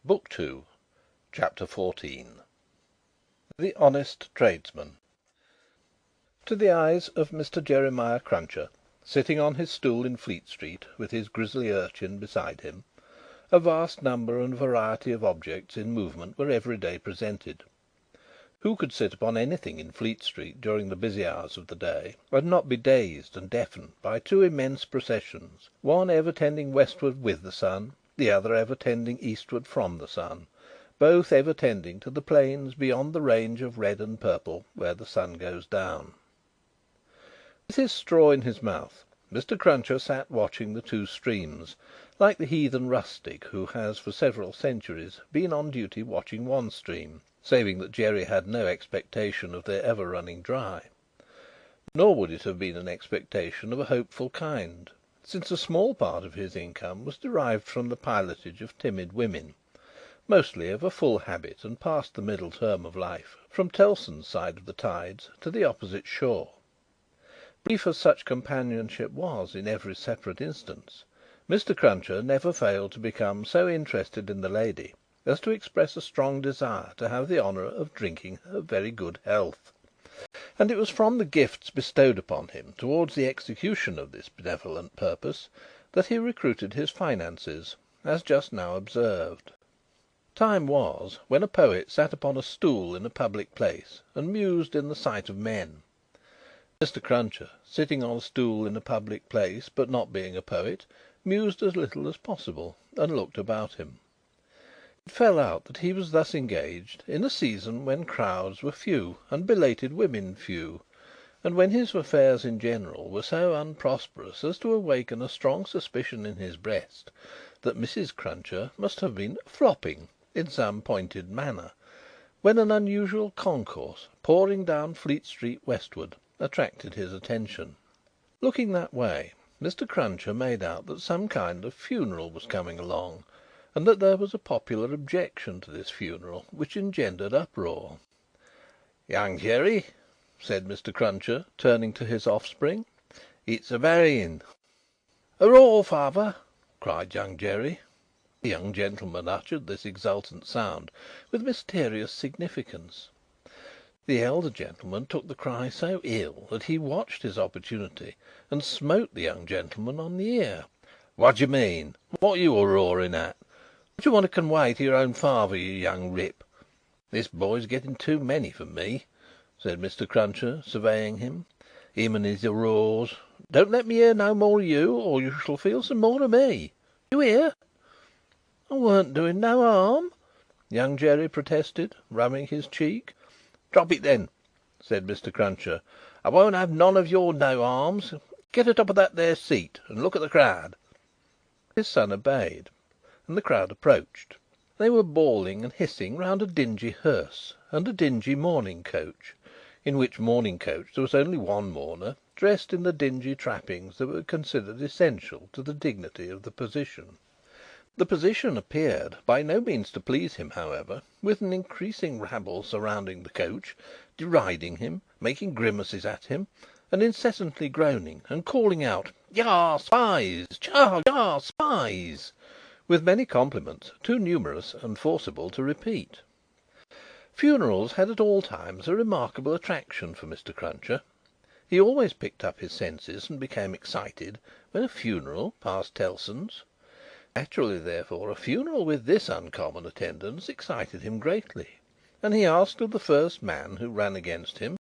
Book 2, Chapter 14. The Honest Tradesman. To the eyes of Mr. Jeremiah Cruncher, sitting on his stool in Fleet Street with his grisly urchin beside him, a vast number and variety of objects in movement were every day presented. Who could sit upon anything in Fleet Street during the busy hours of the day, and not be dazed and deafened by two immense processions, one ever tending westward with the sun, the other ever tending eastward from the sun, both ever tending to the plains beyond the range of red and purple where the sun goes down? With his straw in his mouth, Mr. Cruncher sat watching the two streams, like the heathen rustic who has for several centuries been on duty watching one stream, saving that Jerry had no expectation of their ever running dry. Nor would it have been an expectation of a hopeful kind, since a small part of his income was derived from the pilotage of timid women, mostly of a full habit and past the middle term of life, from Tellson's side of the tides to the opposite shore. Brief as such companionship was in every separate instance, Mr. Cruncher never failed to become so interested in the lady as to express a strong desire to have the honour of drinking her very good health. And it was from the gifts bestowed upon him towards the execution of this benevolent purpose that he recruited his finances, as just now observed. Time was when a poet sat upon a stool in a public place and mused in the sight of men. Mr. Cruncher, sitting on a stool in a public place, but not being a poet, mused as little as possible, and looked about him. It fell out that he was thus engaged in a season when crowds were few and belated women few, and when his affairs in general were so unprosperous as to awaken a strong suspicion in his breast that Mrs. Cruncher must have been "flopping" in some pointed manner, when an unusual concourse pouring down Fleet Street westward attracted his attention. Looking that way, Mr. Cruncher made out that some kind of funeral was coming along, and that there was a popular objection to this funeral which engendered uproar. "Young Jerry," said Mr. Cruncher, turning to his offspring, "it's a burying." "Hurrah, father!" cried Young Jerry. The young gentleman uttered this exultant sound with mysterious significance. The elder gentleman took the cry so ill that he watched his opportunity and smote the young gentleman on the ear. "What do you mean? What are you a-roaring at? What do you want to conway to your own father, you young rip? This boy's getting too many for me," said Mr. Cruncher, surveying him. "Him and his roars! Don't let me hear no more of you, or you shall feel some more of me. You hear?" "I weren't doing no harm," Young Jerry protested, rubbing his cheek. "Drop it, then," said Mr. Cruncher. "I won't have none of your no harms. Get atop of that there seat, and look at the crowd." His son obeyed, and the crowd approached. They were bawling and hissing round a dingy hearse and a dingy mourning coach, in which mourning coach there was only one mourner, dressed in the dingy trappings that were considered essential to the dignity of the position. The position appeared by no means to please him, however, with an increasing rabble surrounding the coach, deriding him, making grimaces at him, and incessantly groaning and calling out, "Yah, spies! Yah, spies!" with many compliments too numerous and forcible to repeat. Funerals had at all times a remarkable attraction for Mr. Cruncher. He always picked up his senses and became excited when a funeral passed Tellson's. Naturally, therefore, a funeral with this uncommon attendance excited him greatly, and he asked of the first man who ran against him,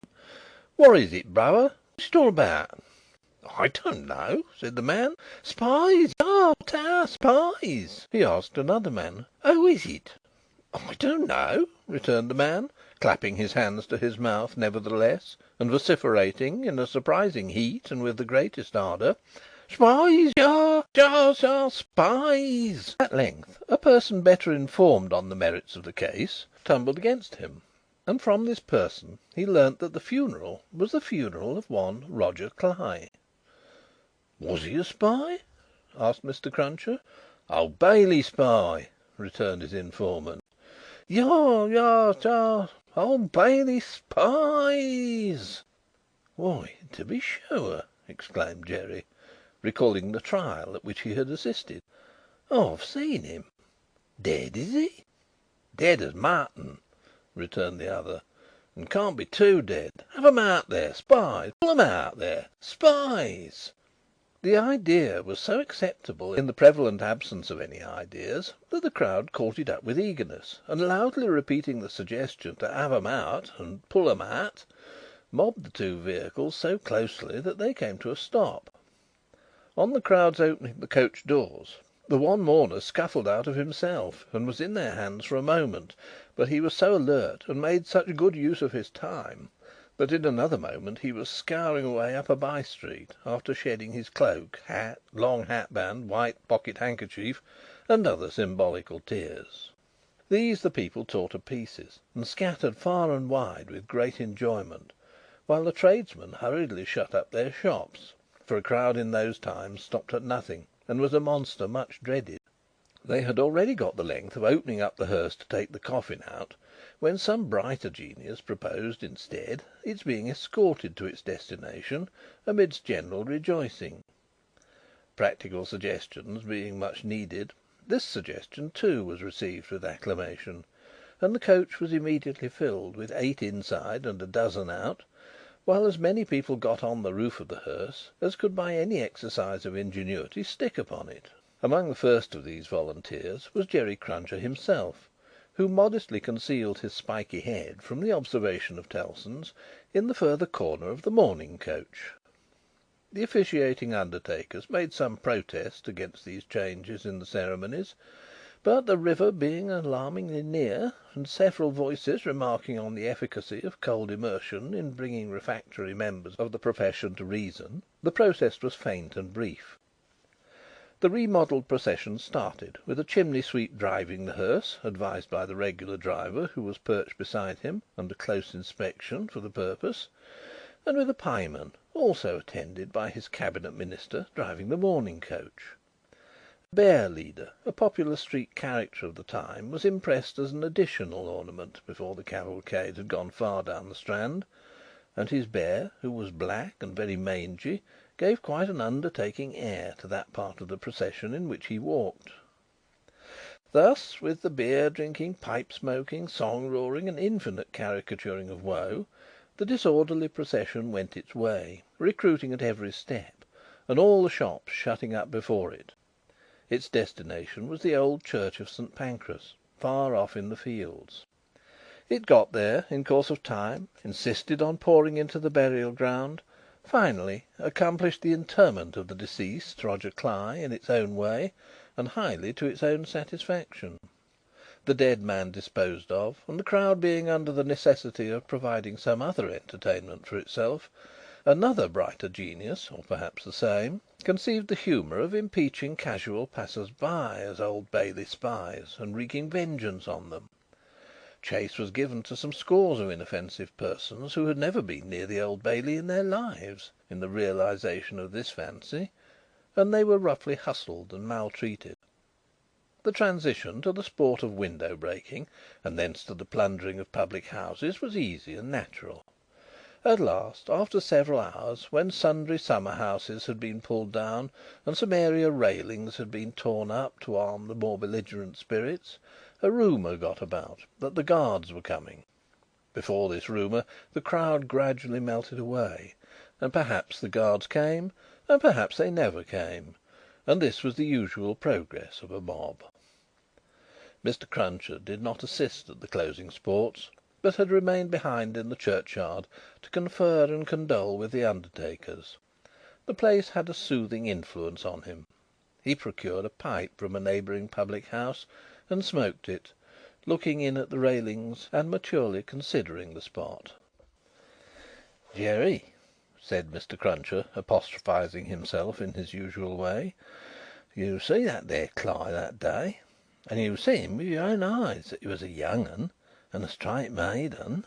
"What is it, brother? What's it all about?" "I don't know," said the man. "Spies! Ah, spies!" He asked another man, "Who is it?" "I don't know," returned the man, clapping his hands to his mouth nevertheless, and vociferating in a surprising heat and with the greatest ardour, "Spies! Spies!" At length a person better informed on the merits of the case tumbled against him, and from this person he learnt that the funeral was the funeral of one Roger Cly. "Was he a spy?" asked Mr. Cruncher. "Old Bailey spy," returned his informant. "Yah, Old Bailey spies!" "Why, to be sure!" exclaimed Jerry, recalling the trial at which he had assisted. "I've seen him." "Dead, is he?" "Dead as mutton," returned the other, "and can't be too dead. Have 'em out there, spies! Pull 'em out there, spies!" The idea was so acceptable in the prevalent absence of any ideas that the crowd caught it up with eagerness, and loudly repeating the suggestion to "have 'em out" and "pull 'em out," mobbed the two vehicles so closely that they came to a stop. On the crowd's opening the coach doors, the one mourner scuffled out of himself, and was in their hands for a moment, but he was so alert, and made such good use of his time, that in another moment he was scouring away up a by-street, after shedding his cloak, hat, long hatband, white pocket-handkerchief, and other symbolical tears. These the people tore to pieces, and scattered far and wide with great enjoyment, while the tradesmen hurriedly shut up their shops, for a crowd in those times stopped at nothing, and was a monster much dreaded. They had already got the length of opening up the hearse to take the coffin out, when some brighter genius proposed, instead, its being escorted to its destination amidst general rejoicing. Practical suggestions being much needed, this suggestion too was received with acclamation, and the coach was immediately filled with 8 inside and a dozen out, while as many people got on the roof of the hearse as could by any exercise of ingenuity stick upon it. Among the first of these volunteers was Jerry Cruncher himself, who modestly concealed his spiky head from the observation of Tellson's in the further corner of the mourning coach. The officiating undertakers made some protest against these changes in the ceremonies, but the river being alarmingly near, and several voices remarking on the efficacy of cold immersion in bringing refractory members of the profession to reason, the protest was faint and brief. The remodelled procession started, with a chimney sweep driving the hearse, advised by the regular driver, who was perched beside him, under close inspection for the purpose, and with a pieman, also attended by his Cabinet Minister, driving the mourning coach. A bear leader, a popular street character of the time, was impressed as an additional ornament before the cavalcade had gone far down the Strand, and his bear, who was black and very mangy, gave quite an undertaking air to that part of the procession in which he walked. Thus, with the beer-drinking, pipe-smoking, song-roaring, and infinite caricaturing of woe, the disorderly procession went its way, recruiting at every step, and all the shops shutting up before it. Its destination was the old church of St. Pancras, far off in the fields. It got there in course of time, insisted on pouring into the burial ground, finally accomplished the interment of the deceased Roger Cly in its own way, and highly to its own satisfaction. The dead man disposed of, and the crowd being under the necessity of providing some other entertainment for itself, another brighter genius, or perhaps the same, conceived the humour of impeaching casual passers-by as Old Bailey spies, and wreaking vengeance on them. Chase was given to some scores of inoffensive persons who had never been near the Old Bailey in their lives, in the realisation of this fancy, and they were roughly hustled and maltreated. The transition to the sport of window breaking, and thence to the plundering of public houses, was easy and natural. At last, after several hours, when sundry summer houses had been pulled down, and some area railings had been torn up to arm the more belligerent spirits, a rumour got about that the Guards were coming. Before this rumour the crowd gradually melted away, and perhaps the Guards came, and perhaps they never came, and this was the usual progress of a mob. Mr. Cruncher did not assist at the closing sports, but had remained behind in the churchyard to confer and condole with the undertakers. The place had a soothing influence on him. He procured a pipe from a neighbouring public house, and smoked it, looking in at the railings and maturely considering the spot. "Jerry," said Mr. Cruncher, apostrophising himself in his usual way, "you see that there Cly that day, and you see him with your own eyes that he was a young un, and a straight made un."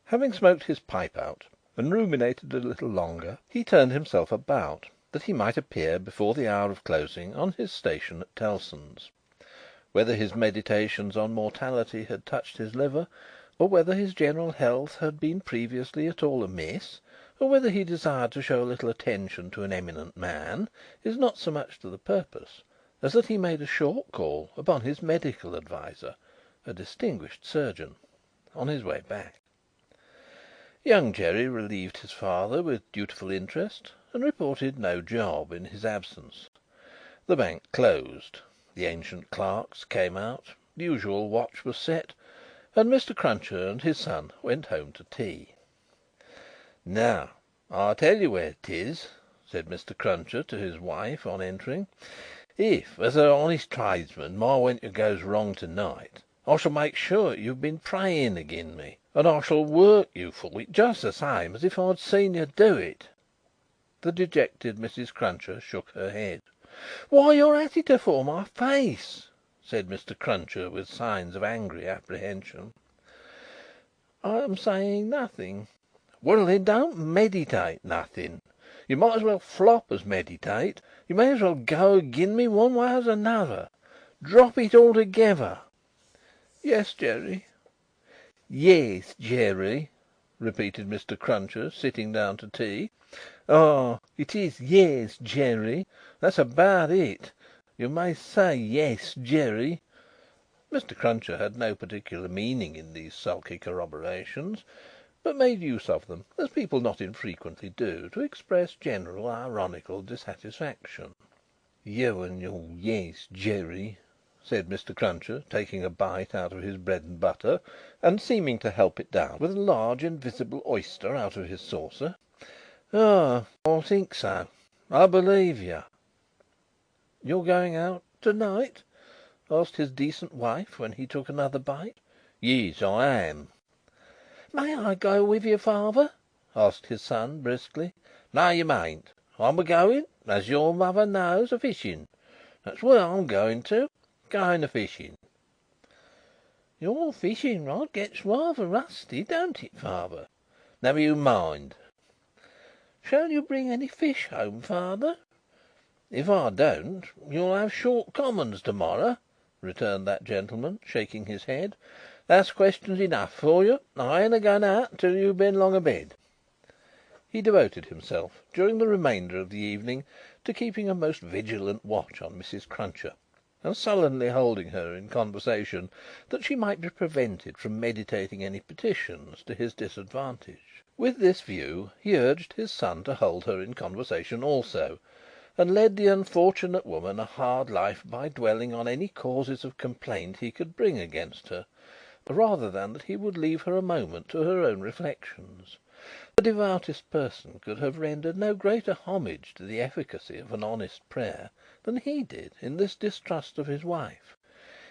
Having smoked his pipe out, and ruminated a little longer, he turned himself about, that he might appear before the hour of closing on his station at Tellson's. Whether his meditations on mortality had touched his liver, or whether his general health had been previously at all amiss, or whether he desired to show a little attention to an eminent man, is not so much to the purpose as that he made a short call upon his medical adviser, a distinguished surgeon, on his way back. Young Jerry relieved his father with dutiful interest, and reported no job in his absence. The bank closed. The ancient clerks came out. The usual watch was set, and Mr. Cruncher and his son went home to tea. "Now, I'll tell you where 'tis," said Mr. Cruncher to his wife on entering. "If, as an honest tradesman, my winter goes wrong to-night, I shall make sure that you've been praying agin me, and I shall work you for it just the same as if I'd seen you do it." The dejected Mrs. Cruncher shook her head. "Why, you're at it afore my face," said Mr. Cruncher, with signs of angry apprehension. "I am saying nothing." "Well, then, don't meditate nothing. You might as well flop as meditate. You may as well go agin me one way as another. Drop it altogether." "Yes, Jerry." "Yes, Jerry," repeated Mr. Cruncher, sitting down to tea. "Ah, it is yes, Jerry. That's about it. You may say yes, Jerry." Mr. Cruncher had no particular meaning in these sulky corroborations, but made use of them, as people not infrequently do, to express general ironical dissatisfaction. "You and your yes, Jerry," said Mr. Cruncher, taking a bite out of his bread and butter, and seeming to help it down with a large invisible oyster out of his saucer. "Ah, I think so. I believe you." "You're going out to-night?" asked his decent wife, when he took another bite. "Yes, I am." "May I go with you, father?" asked his son, briskly. "No, you mayn't. I'm a-going, as your mother knows, a-fishing. That's where I'm going to. Going a-fishing." "Your fishing rod gets rather rusty, don't it, father?" "Never you mind." "Shall you bring any fish home, father?" "If I don't, you'll have short commons to-morrow," returned that gentleman, shaking his head. "That's questions enough for you. I ain't a-going out till you've been long a-bed." He devoted himself, during the remainder of the evening, to keeping a most vigilant watch on Mrs. Cruncher, and sullenly holding her in conversation, that she might be prevented from meditating any petitions to his disadvantage. With this view, he urged his son to hold her in conversation also, and led the unfortunate woman a hard life by dwelling on any causes of complaint he could bring against her, rather than that he would leave her a moment to her own reflections. The devoutest person could have rendered no greater homage to the efficacy of an honest prayer than he did in this distrust of his wife.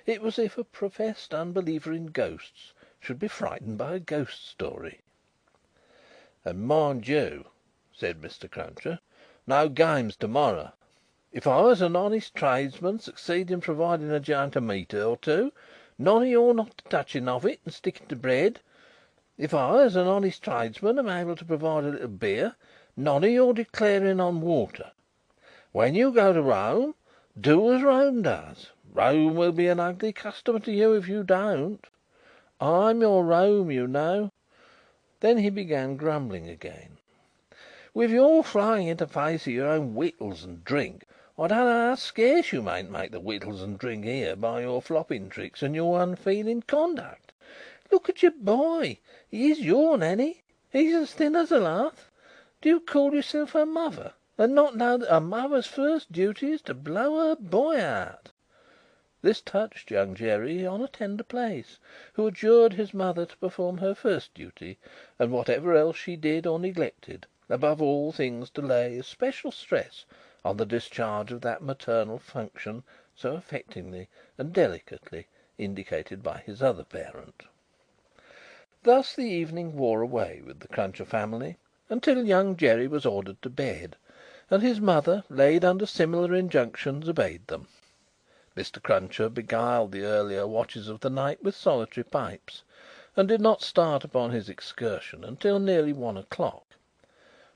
It was as if a professed unbeliever in ghosts should be frightened by a ghost story. "And mind you," said Mr. Cruncher, "no games to-morrow. If I, as an honest tradesman, succeed in providing a joint of meat or two, none of you're not touching of it and sticking to bread. If I, as an honest tradesman, am able to provide a little beer, none of you're declaring on water. When you go to Rome, do as Rome does. Rome will be an ugly customer to you if you don't. I'm your Rome, you know." Then he began grumbling again. "With your flying into face of your own victuals and drink, I don't know how scarce you mayn't make the victuals and drink here by your flopping tricks and your unfeeling conduct. Look at your boy. He is your Nanny. He's as thin as a lath. Do you call yourself her mother, and not know that a mother's first duty is to blow her boy out?" This touched young Jerry on a tender place, who adjured his mother to perform her first duty, and whatever else she did or neglected, above all things to lay especial stress on the discharge of that maternal function so affectingly and delicately indicated by his other parent. Thus the evening wore away with the Cruncher family, until young Jerry was ordered to bed, and his mother, laid under similar injunctions, obeyed them. Mr. Cruncher beguiled the earlier watches of the night with solitary pipes, and did not start upon his excursion until nearly 1 o'clock.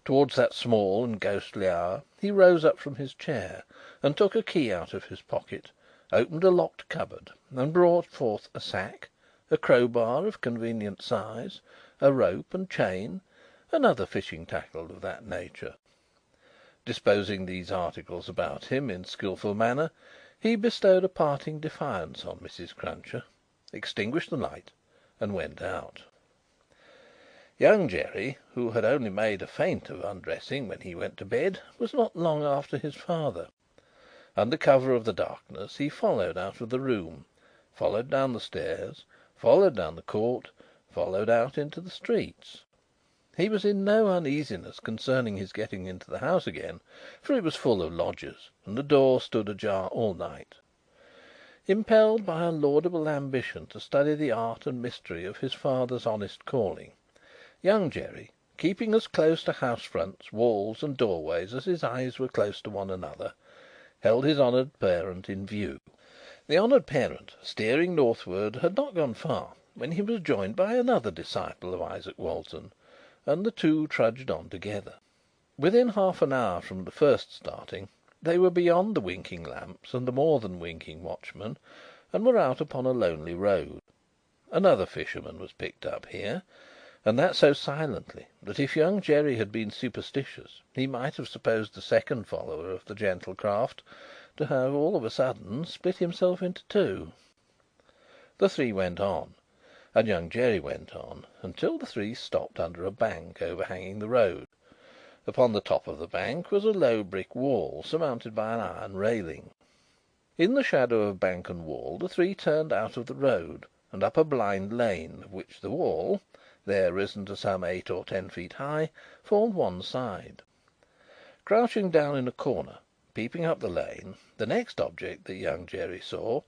Towards that small and ghostly hour he rose up from his chair, and took a key out of his pocket, opened a locked cupboard, and brought forth a sack, a crowbar of convenient size, a rope and chain, and other fishing tackle of that nature. Disposing these articles about him in skilful manner, he bestowed a parting defiance on Mrs. Cruncher, extinguished the light, and went out. Young Jerry, who had only made a feint of undressing when he went to bed, was not long after his father. Under cover of the darkness he followed out of the room, followed down the stairs, followed down the court, followed out into the streets. He was in no uneasiness concerning his getting into the house again, for it was full of lodgers, and the door stood ajar all night. Impelled by a laudable ambition to study the art and mystery of his father's honest calling, young Jerry, keeping as close to house fronts, walls, and doorways as his eyes were close to one another, held his honoured parent in view. The honoured parent, steering northward, had not gone far when he was joined by another disciple of Isaac Walton, and the two trudged on together. Within half an hour from the first starting, they were beyond the winking lamps and the more than winking watchman, and were out upon a lonely road. Another fisherman was picked up here, and that so silently that if young Jerry had been superstitious he might have supposed the second follower of the gentle craft to have all of a sudden split himself into two. The three went on, and young Jerry went on, until the three stopped under a bank overhanging the road. Upon the top of the bank was a low brick wall surmounted by an iron railing. In the shadow of bank and wall the three turned out of the road, and up a blind lane, of which the wall, there risen to some 8 or 10 feet high, formed one side. Crouching down in a corner, peeping up the lane, the next object that young Jerry saw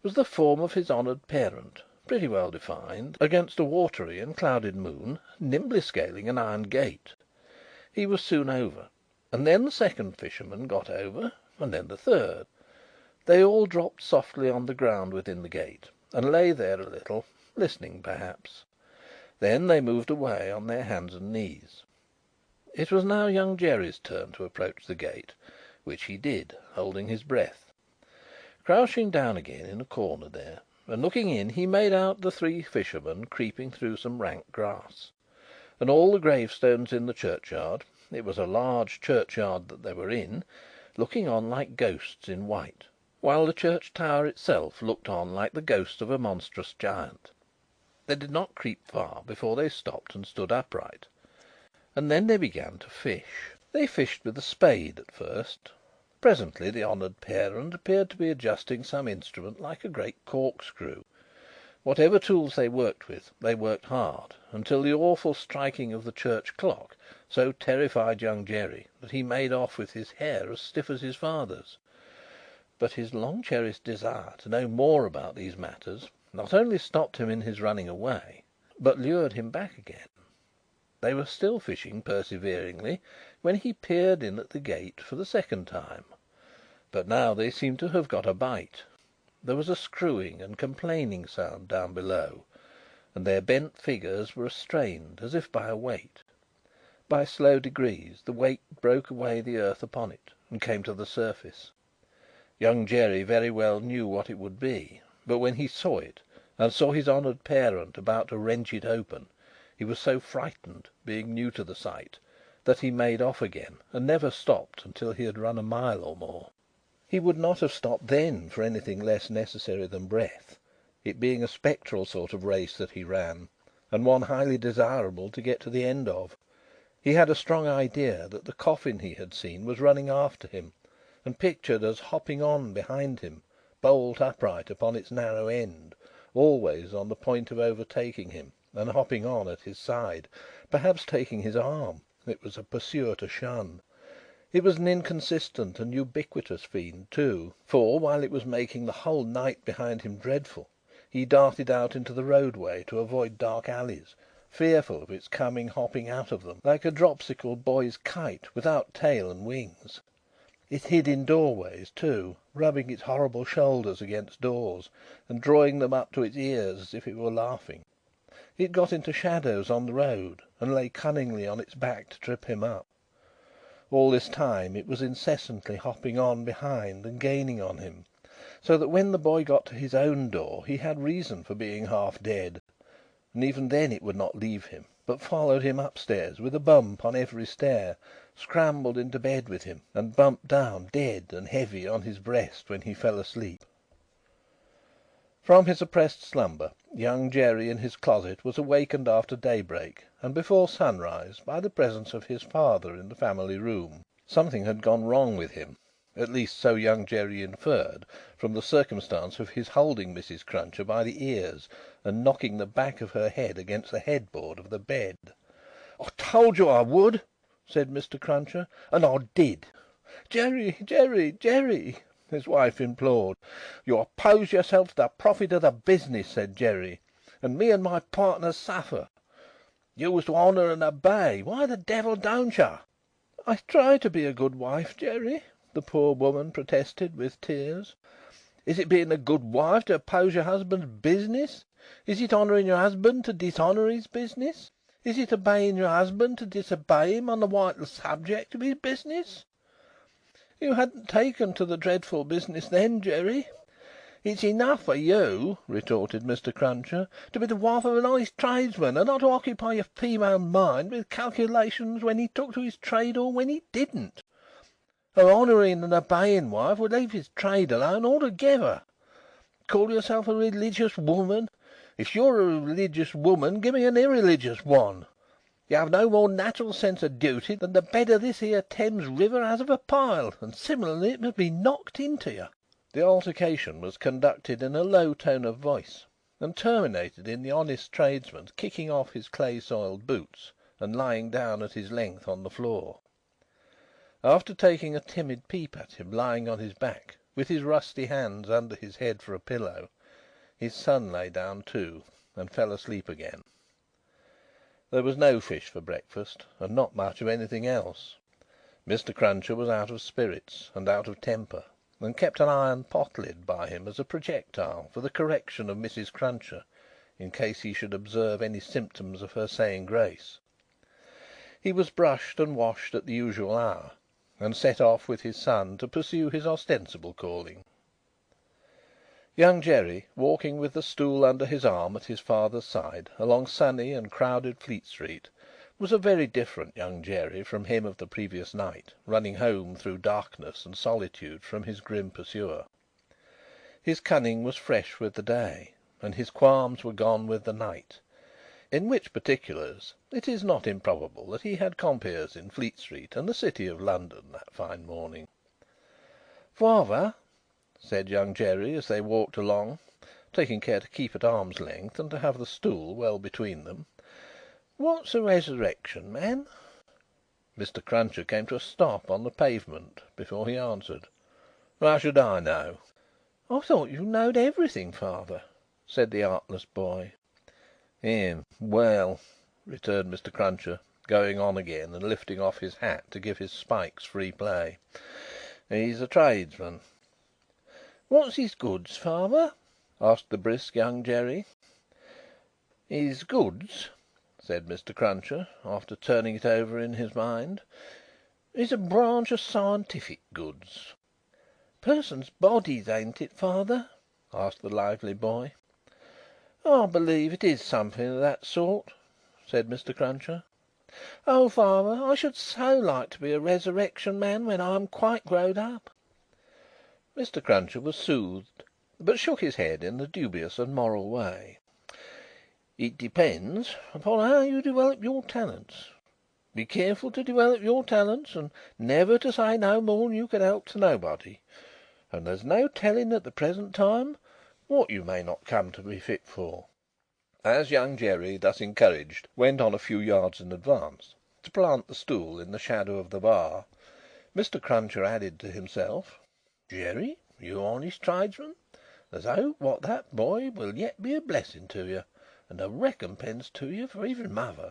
was the form of his honoured parent, pretty well defined, against a watery and clouded moon, nimbly scaling an iron gate. He was soon over, and then the second fisherman got over, and then the third. They all dropped softly on the ground within the gate, and lay there a little, listening perhaps. Then they moved away on their hands and knees. It was now young Jerry's turn to approach the gate, which he did, holding his breath. Crouching down again in a corner there, and looking in, he made out the three fishermen creeping through some rank grass, and all the gravestones in the churchyard (it was a large churchyard that they were in) looking on like ghosts in white, while the church tower itself looked on like the ghost of a monstrous giant. They did not creep far before they stopped and stood upright, and then they began to fish. They fished with a spade at first. Presently the honoured parent appeared to be adjusting some instrument like a great corkscrew. Whatever tools they worked with, they worked hard, until the awful striking of the church clock so terrified young Jerry that he made off with his hair as stiff as his father's. But his long-cherished desire to know more about these matters not only stopped him in his running away, but lured him back again. They were still fishing perseveringly when he peered in at the gate for the second time. But now they seemed to have got a bite. There was a screwing and complaining sound down below, and their bent figures were strained as if by a weight. By slow degrees the weight broke away the earth upon it, and came to the surface. Young Jerry very well knew what it would be, but when he saw it, and saw his honoured parent about to wrench it open, he was so frightened, being new to the sight, that he made off again, and never stopped until he had run a mile or more. He would not have stopped then for anything less necessary than breath, it being a spectral sort of race that he ran, and one highly desirable to get to the end of. He had a strong idea that the coffin he had seen was running after him, and pictured as hopping on behind him, bolt upright upon its narrow end, always on the point of overtaking him, and hopping on at his side, perhaps taking his arm. It was a pursuer to shun. It was an inconsistent and ubiquitous fiend too, for, while it was making the whole night behind him dreadful, he darted out into the roadway to avoid dark alleys, fearful of its coming hopping out of them, like a dropsical boy's kite without tail and wings. It hid in doorways too, rubbing its horrible shoulders against doors, and drawing them up to its ears as if it were laughing. It got into shadows on the road, and lay cunningly on its back to trip him up. All this time it was incessantly hopping on behind and gaining on him, so that when the boy got to his own door he had reason for being half dead, and even then it would not leave him, but followed him upstairs with a bump on every stair, scrambled into bed with him, and bumped down dead and heavy on his breast when he fell asleep. From his oppressed slumber, young Jerry in his closet was awakened after daybreak and before sunrise by the presence of his father in the family room. Something had gone wrong with him. At least so young Jerry inferred from the circumstance of his holding Mrs. Cruncher by the ears and knocking the back of her head against the headboard of the bed. "I told you I would," said Mr. Cruncher, "and I did." "Jerry, Jerry, Jerry!" his wife implored. "You oppose yourself to the profit of the business," said Jerry, "and me and my partners suffer. You was to honour and obey. Why the devil don't you?" "I try to be a good wife, Jerry," the poor woman protested with tears. "Is it being a good wife to oppose your husband's business? Is it honouring your husband to dishonour his business? Is it obeying your husband to disobey him on the vital subject of his business?" "You hadn't taken to the dreadful business then, Jerry." "It's enough for you," retorted Mr. Cruncher, "to be the wife of an honest tradesman, and not to occupy your female mind with calculations when he took to his trade or when he didn't. A honouring and obeying wife would leave his trade alone altogether. Call yourself a religious woman? If you're a religious woman, give me an irreligious one. You have no more natural sense of duty than the bed of this here Thames River has of a pile, and similarly it must be knocked into you." The altercation was conducted in a low tone of voice, and terminated in the honest tradesman's kicking off his clay-soiled boots and lying down at his length on the floor. After taking a timid peep at him lying on his back, with his rusty hands under his head for a pillow, his son lay down too, and fell asleep again. There was no fish for breakfast, and not much of anything else. Mr. Cruncher was out of spirits and out of temper, and kept an iron pot lid by him as a projectile for the correction of Mrs. Cruncher, in case he should observe any symptoms of her saying grace. He was brushed and washed at the usual hour, and set off with his son to pursue his ostensible calling. Young Jerry, walking with the stool under his arm at his father's side along sunny and crowded Fleet Street, was a very different young Jerry from him of the previous night, running home through darkness and solitude from his grim pursuer. His cunning was fresh with the day, and his qualms were gone with the night, in which particulars it is not improbable that he had compeers in Fleet Street and the City of London that fine morning. "Father," said young Jerry as they walked along, taking care to keep at arm's length and to have the stool well between them, "what's a resurrection, man?" Mr. Cruncher came to a stop on the pavement before he answered. "How should I know?" "I thought you knowed everything, father," said the artless boy. Well," returned Mr. Cruncher, going on again and lifting off his hat to give his spikes free play, "he's a tradesman." "What's his goods, father?" asked the brisk young Jerry. "His goods," said Mr. Cruncher, after turning it over in his mind, "is a branch of scientific goods." "Persons' bodies, ain't it, father?" asked the lively boy. "I believe it is something of that sort," said Mr. Cruncher. "Oh, father, I should so like to be a resurrection man when I am quite growed up." Mr. Cruncher was soothed, but shook his head in a dubious and moral way. "It depends upon how you develop your talents. Be careful to develop your talents, and never to say no more than you can help to nobody, and there's no telling at the present time what you may not come to be fit for." As young Jerry, thus encouraged, went on a few yards in advance, to plant the stool in the shadow of the bar, Mr. Cruncher added to himself, "Jerry, you honest tradesman, there's hope what that boy will yet be a blessing to you, and a recompense to you for his mother.